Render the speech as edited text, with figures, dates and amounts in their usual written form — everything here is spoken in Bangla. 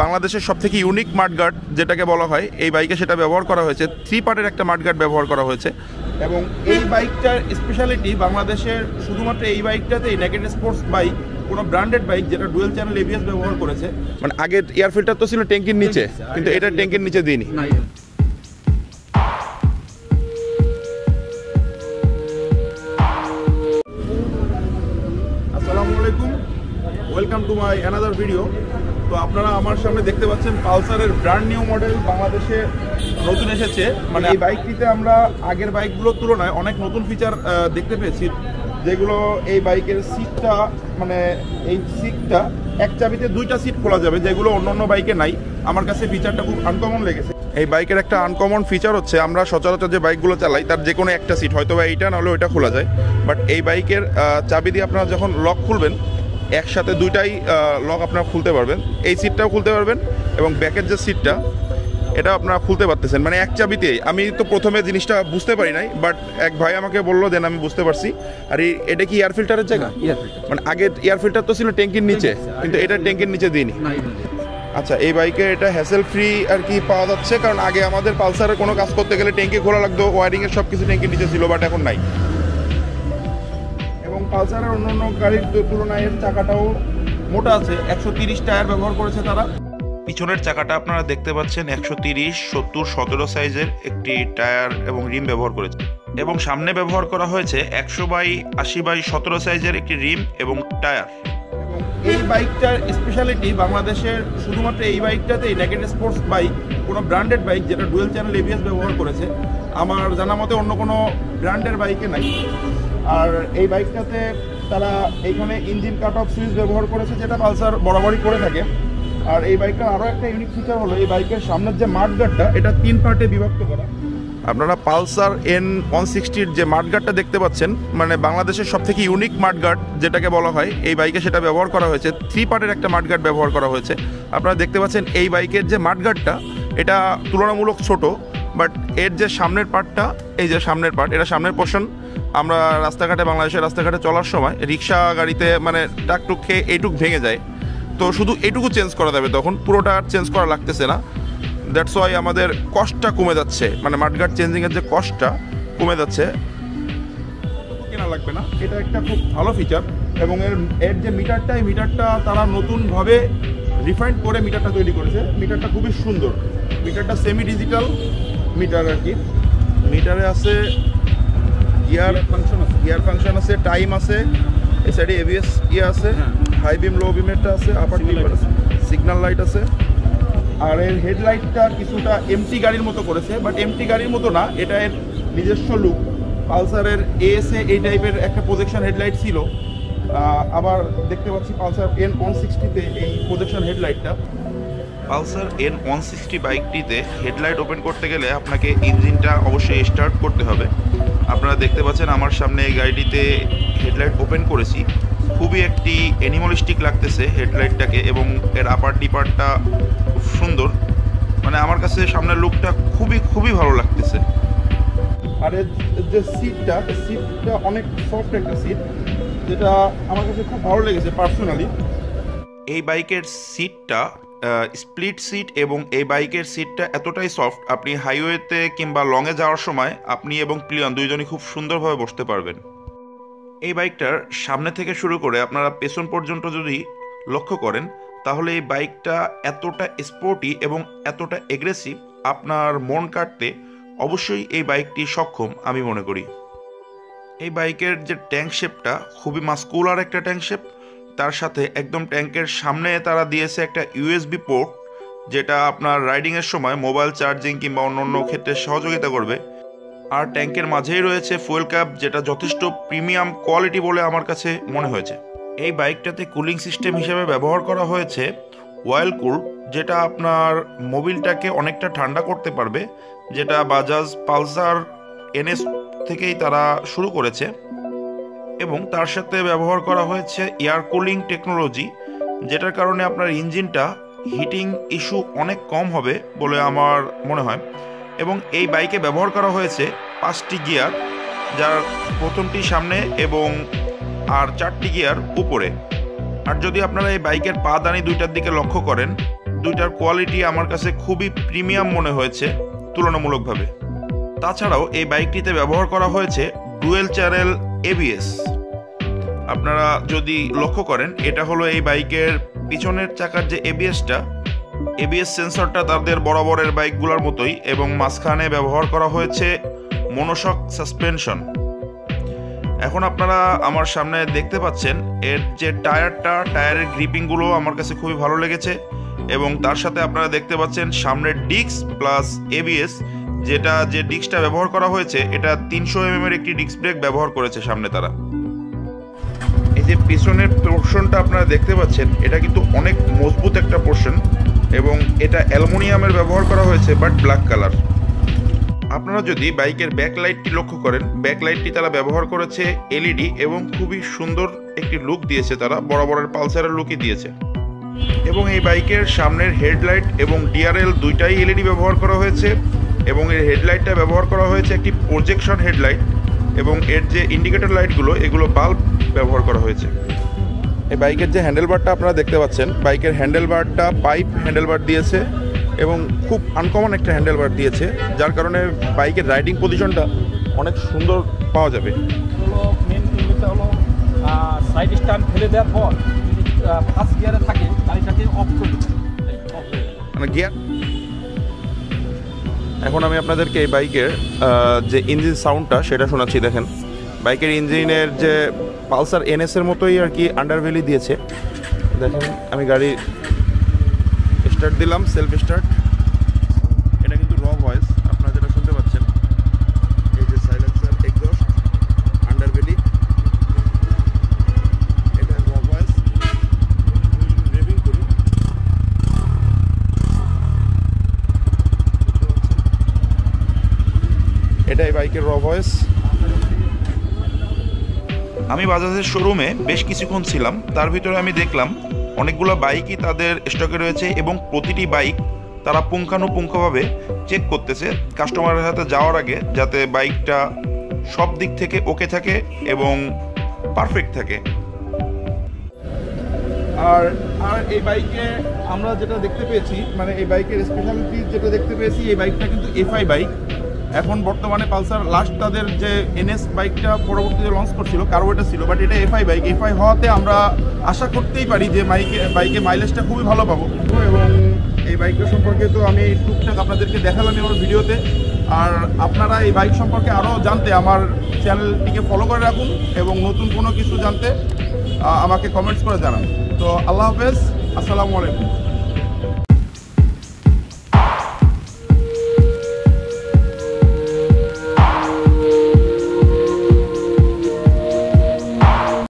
বাংলাদেশের সবথেকে ইউনিক মাডগার্ড যেটাকে বলা হয় এই বাইকে সেটা ব্যবহার করা হয়েছে। 3 পার্টের একটা মাডগার্ড ব্যবহার করা হয়েছে এবং এই বাইকটার স্পেশালিটি বাংলাদেশের শুধুমাত্র এই বাইকটাতেই নেকেড স্পোর্টস বাইক, কোনো ব্র্যান্ডেড বাইক যেটা ডুয়েল চ্যানেল এবিএস ব্যবহার করেছে। মানে আগে এয়ার ফিল্টার তো ছিল ট্যাঙ্কির নিচে, কিন্তু এটা ট্যাঙ্কির নিচে দিইনি। আসসালামু আলাইকুম, welcome to my another video. তো আপনারা আমার সামনে দেখতে পাচ্ছেন পালসারের ব্র্যান্ড নিউ মডেল বাংলাদেশে নতুন এসেছে। মানে এই বাইকটিতে আমরা আগের বাইকগুলোর তুলনায় অনেক নতুন ফিচার দেখতে পেয়েছি, যেগুলো এই বাইকের সিটটা, মানে এই সিটটা এক চাবিতে 2টা সিট খোলা যাবে, যেগুলো অন্য বাইকে নাই। আমার কাছে ফিচারটা খুব আনকমন লেগেছে। এই বাইকের একটা আনকমন ফিচার হচ্ছে আমরা সচরাচর যে বাইকগুলো চালাই তার যে কোনো একটা সিট, হয়তো বা এইটা নাহলে ওইটা খোলা যায়, বাট এই বাইকের চাবি দিয়ে আপনারা যখন লক খুলবেন একসাথে 2টাই লক আপনারা খুলতে পারবেন। এই সিটটাও খুলতে পারবেন এবং ব্যাকের যে সিটটা এটা আপনারা খুলতে পারতেছেন, মানে এক চাবিতেই। আমি তো প্রথমে জিনিসটা বুঝতে পারি নাই, বাট এক ভাই আমাকে বললো, দেন আমি বুঝতে পারছি। আর এটা কি এয়ার ফিল্টারের জায়গা? মানে আগে এয়ার ফিল্টার তো ছিল ট্যাঙ্কির নিচে, কিন্তু এটা ট্যাঙ্কির নিচে দিইনি। আচ্ছা, এই বাইকে এটা হ্যাসেল ফ্রি আর কি পাওয়া যাচ্ছে, কারণ আগে আমাদের পালসারের কোনো কাজ করতে গেলে ট্যাঙ্কি খোলা লাগতো, ওয়ারিংয়ের সব কিছু ট্যাঙ্কির নিচে ছিল, বাট এখন নাই। এবং পালসারের অন্যান্য গাড়ির তুলনায় এর চাকাটাও মোটা আছে, 130 টায়ার ব্যবহার করেছে তারা। পিছনের চাকাটা আপনারা দেখতে পাচ্ছেন 130, 70, 17 সাইজের একটি টায়ার এবং রিম ব্যবহার করেছে, এবং সামনে ব্যবহার করা হয়েছে 100/80/17 সাইজের একটি রিম এবং টায়ার। এই বাইকটার স্পেশালিটি বাংলাদেশের শুধুমাত্র এই বাইকটাতেই নেকেড স্পোর্টস বাইক, কোনো ব্র্যান্ডেড বাইক যেটা ডুয়েল চ্যানেল এবিএস ব্যবহার করেছে। আমার জানা মতে অন্য কোনো ব্র্যান্ডের বাইকে নাই। আর এই বাইকটাতে তারা এইখানে ইঞ্জিন কাট অফ সুইচ ব্যবহার করেছে, যেটা পালসার বরাবরই করে থাকে। আর এই বাইকটার আরও একটা ইউনিক ফিচার হলো এই বাইকের সামনের যে মাডগার্ডটা, এটা 3 পার্টে বিভক্ত করা। আপনারা পালসার N160-র যে মাডগার্ডটা দেখতে পাচ্ছেন, মানে বাংলাদেশের সবথেকে ইউনিক মাডগার্ড যেটাকে বলা হয় এই বাইকে সেটা ব্যবহার করা হয়েছে। 3 পার্টের একটা মাডগার্ড ব্যবহার করা হয়েছে। আপনারা দেখতে পাচ্ছেন এই বাইকের যে মাডগার্ডটা এটা তুলনামূলক ছোট, বাট এর যে সামনের পার্টটা, এই যে সামনের পার্ট, এটা সামনের পোর্শন। আমরা রাস্তাঘাটে, বাংলাদেশের রাস্তাঘাটে চলার সময় রিক্সা গাড়িতে মানে টাকটুক খেয়ে এইটুক ভেঙে যায়, তো শুধু এইটুকু চেঞ্জ করা যাবে, তখন পুরোটা চেঞ্জ করা লাগতেছে না। দ্যাটস ওয়াই আমাদের কস্টটা কমে যাচ্ছে, মানে মাডগার্ড চেঞ্জিংয়ের যে কস্টটা কমে যাচ্ছে, কেনা লাগবে না। এটা একটা খুব ভালো ফিচার। এবং এর যে মিটারটা, এই মিটারটা তারা নতুনভাবে রিফাইন্ড করে মিটারটা তৈরি করেছে। মিটারটা খুবই সুন্দর। মিটারটা সেমি ডিজিটাল মিটার আর কি। মিটারে আছে গিয়ার ফাংশন আছে, টাইম আছে, এই সাইডে এবিএস আছে, হাই বিম লো বিমেরটা আছে, আপার ডিপার আছে, সিগন্যাল লাইট আছে। আর এর হেডলাইটটা কিছুটা এমটি গাড়ির মতো করেছে, বাট এমটি গাড়ির মতো না, এটা এর নিজস্ব লুক। পালসারের এএসএ এই টাইপের একটা প্রজেকশন হেডলাইট ছিল, আবার দেখতে পাচ্ছি পালসার N160-তে এই প্রজেকশন হেডলাইটটা। পালসার N160 বাইকটিতে হেডলাইট ওপেন করতে গেলে আপনাকে ইঞ্জিনটা অবশ্যই স্টার্ট করতে হবে। আপনারা দেখতে পাচ্ছেন আমার সামনে এই গাড়িটিতে হেডলাইট ওপেন করেছি। খুবই একটি অ্যানিমালিস্টিক লাগতেছে হেডলাইটটাকে, এবং এর আপার ডিপারটা খুব সুন্দর। মানে আমার কাছে সামনের লুকটা খুবই ভালো লাগতেছে। আর এর যে সিটটা অনেক সফট একটা সিট, যেটা আমার কাছে খুব ভালো লেগেছে পার্সোনালি। এই বাইকের সিটটা স্প্লিট সিট, এবং এই বাইকের সিটটা এতটাই সফট, আপনি হাইওয়েতে কিংবা লংয়ে যাওয়ার সময় আপনি এবং প্লিয়ন দুইজনই খুব সুন্দরভাবে বসতে পারবেন। এই বাইকটার সামনে থেকে শুরু করে আপনারা পেছন পর্যন্ত যদি লক্ষ্য করেন, তাহলে এই বাইকটা এতটা স্পোর্টি এবং এতটা এগ্রেসিভ, আপনার মন কাটতে অবশ্যই এই বাইকটি সক্ষম আমি মনে করি। এই বাইকের যে ট্যাঙ্ক শেপটা খুবই মাস্কুলার একটা ট্যাঙ্ক শেপ, তার সাথে একদম ট্যাঙ্কের সামনে তারা দিয়েছে একটা ইউএসবি পোর্ট, যেটা আপনার রাইডিংয়ের সময় মোবাইল চার্জিং কিংবা অন্য ক্ষেত্রে সহযোগিতা করবে। আর ট্যাঙ্কের মাঝেই রয়েছে ফুয়েল ক্যাপ, যেটা যথেষ্ট প্রিমিয়াম কোয়ালিটি বলে আমার কাছে মনে হয়েছে। এই বাইকটাতে কুলিং সিস্টেম হিসেবে ব্যবহার করা হয়েছে ওয়াইল কুল, যেটা আপনার মোবিলটাকে অনেকটা ঠান্ডা করতে পারবে, যেটা বাজাজ পালসার NS থেকেই তারা শুরু করেছে। এবং তার সাথে ব্যবহার করা হয়েছে এয়ার কুলিং টেকনোলজি, যেটার কারণে আপনার ইঞ্জিনটা হিটিং ইস্যু অনেক কম হবে বলে আমার মনে হয়। এবং এই বাইকে ব্যবহার করা হয়েছে 5টি গিয়ার, যার প্রথমটি সামনে এবং আর 4টি গিয়ার উপরে। আর যদি আপনারা এই বাইকের পাদানি 2টার দিকে লক্ষ্য করেন, দুইটার কোয়ালিটি আমার কাছে খুবই প্রিমিয়াম মনে হয়েছে তুলনামূলকভাবে। তাছাড়াও এই বাইকটিতে ব্যবহার করা হয়েছে ডুয়েল চ্যানেল এবিএস। আপনারা যদি লক্ষ্য করেন, এটা হলো এই বাইকের পিছনের চাকার যে এবিএস সেন্সরটা তাদের বরাবরের বাইকগুলোর মতোই, এবং মাঝখানে ব্যবহার করা হয়েছে মনোশক সাসপেনশন। এখন আপনারা আমার সামনে দেখতে পাচ্ছেন এর যে টায়ারের গ্রিপিংগুলো আমার কাছে খুবই ভালো লেগেছে, এবং তার সাথে আপনারা দেখতে পাচ্ছেন সামনের ডিস্ক প্লাস এবিএস, যে ডিস্কটা ব্যবহার করা হয়েছে এটা 300 mm এর একটি ডিস্ক ব্রেক ব্যবহার করেছে সামনে তারা। এই যে পিছনের পোর্শনটা আপনারা দেখতে পাচ্ছেন, এটা কিন্তু অনেক মজবুত একটা পোর্শন, এবং এটা অ্যালুমিনিয়ামের ব্যবহার করা হয়েছে বাট ব্ল্যাক কালার। আপনারা যদি বাইকের ব্যাকলাইটটি লক্ষ্য করেন, ব্যাকলাইটটি তারা ব্যবহার করেছে এলইডি, এবং খুবই সুন্দর একটি লুক দিয়েছে তারা, বরাবরের পালসারের লুকই দিয়েছে। এবং এই বাইকের সামনের হেডলাইট এবং ডিআরএল দুইটাই এলইডি ব্যবহার করা হয়েছে, এবং এর হেডলাইটটা ব্যবহার করা হয়েছে একটি প্রজেকশন হেডলাইট, এবং এর যে ইন্ডিকেটর লাইটগুলো এগুলো বাল্ব ব্যবহার করা হয়েছে। এই বাইকের যে হ্যান্ডেলবারটা আপনারা দেখতে পাচ্ছেন, বাইকের হ্যান্ডেলবারটা পাইপ হ্যান্ডেলবার দিয়েছে, এবং খুব আনকমন একটা হ্যান্ডেলবার দিয়েছে, যার কারণে বাইকের রাইডিং পজিশনটা অনেক সুন্দর পাওয়া যাবে। মেন বিষয়টা হলো সাইড স্ট্যান্ড ফেলে দেওয়ার পর ফার্স্ট গিয়ারে থাকে গাড়িটাকে অফ করে মানে গিয়ার। এখন আমি আপনাদেরকে এই বাইকের যে ইঞ্জিন সাউন্ডটা সেটা শোনাচ্ছি। দেখেন, বাইকের ইঞ্জিনের যে পালসার এনএসের মতোই আর কি আন্ডারভেলি দিয়েছে। দেখেন, আমি গাড়ি স্টার্ট দিলাম, সেলফ স্টার্ট, এটা কিন্তু র ভয়েস আপনারা যেটা শুনতে পাচ্ছেন। এই যে সাইলেন্সার, এক্সস্ট, আন্ডারভেলি, এটা র ভয়েস। আমি যদি ড্রাইভিং করি, এটাই বাইকের র ভয়েস। আমি বাজাজের শোরুমে বেশ কিছুক্ষণ ছিলাম, তার ভিতরে আমি দেখলাম অনেকগুলো বাইকই তাদের স্টকে রয়েছে, এবং প্রতিটি বাইক তারা পুঙ্খানুপুঙ্খভাবে চেক করতেছে কাস্টমারের হাতে যাওয়ার আগে, যাতে বাইকটা সব দিক থেকে ওকে থাকে এবং পারফেক্ট থাকে। আর এই বাইকে আমরা যেটা দেখতে পেয়েছি, মানে এই বাইকের স্পেশালিটি যেটা দেখতে পেয়েছি, এই বাইকটা কিন্তু এফআই বাইক। এখন বর্তমানে পালসার লাস্ট তাদের যে এনএস বাইকটা পরবর্তীতে লঞ্চ করছিল, কার্বোরেটর ছিল, বাট এটা এফআই বাইক। এফআই হওয়াতে আমরা আশা করতেই পারি যে বাইকে মাইলেজটা খুবই ভালো পাবো। এবং এই বাইকটা সম্পর্কে তো আমি টুকটাক আপনাদেরকে দেখালাম আমার ভিডিওতে। আর আপনারা এই বাইক সম্পর্কে আরও জানতে আমার চ্যানেলটিকে ফলো করে রাখুন, এবং নতুন কোনো কিছু জানতে আমাকে কমেন্টস করে জানান। তো আল্লাহ হাফেজ, আসসালামু আলাইকুম।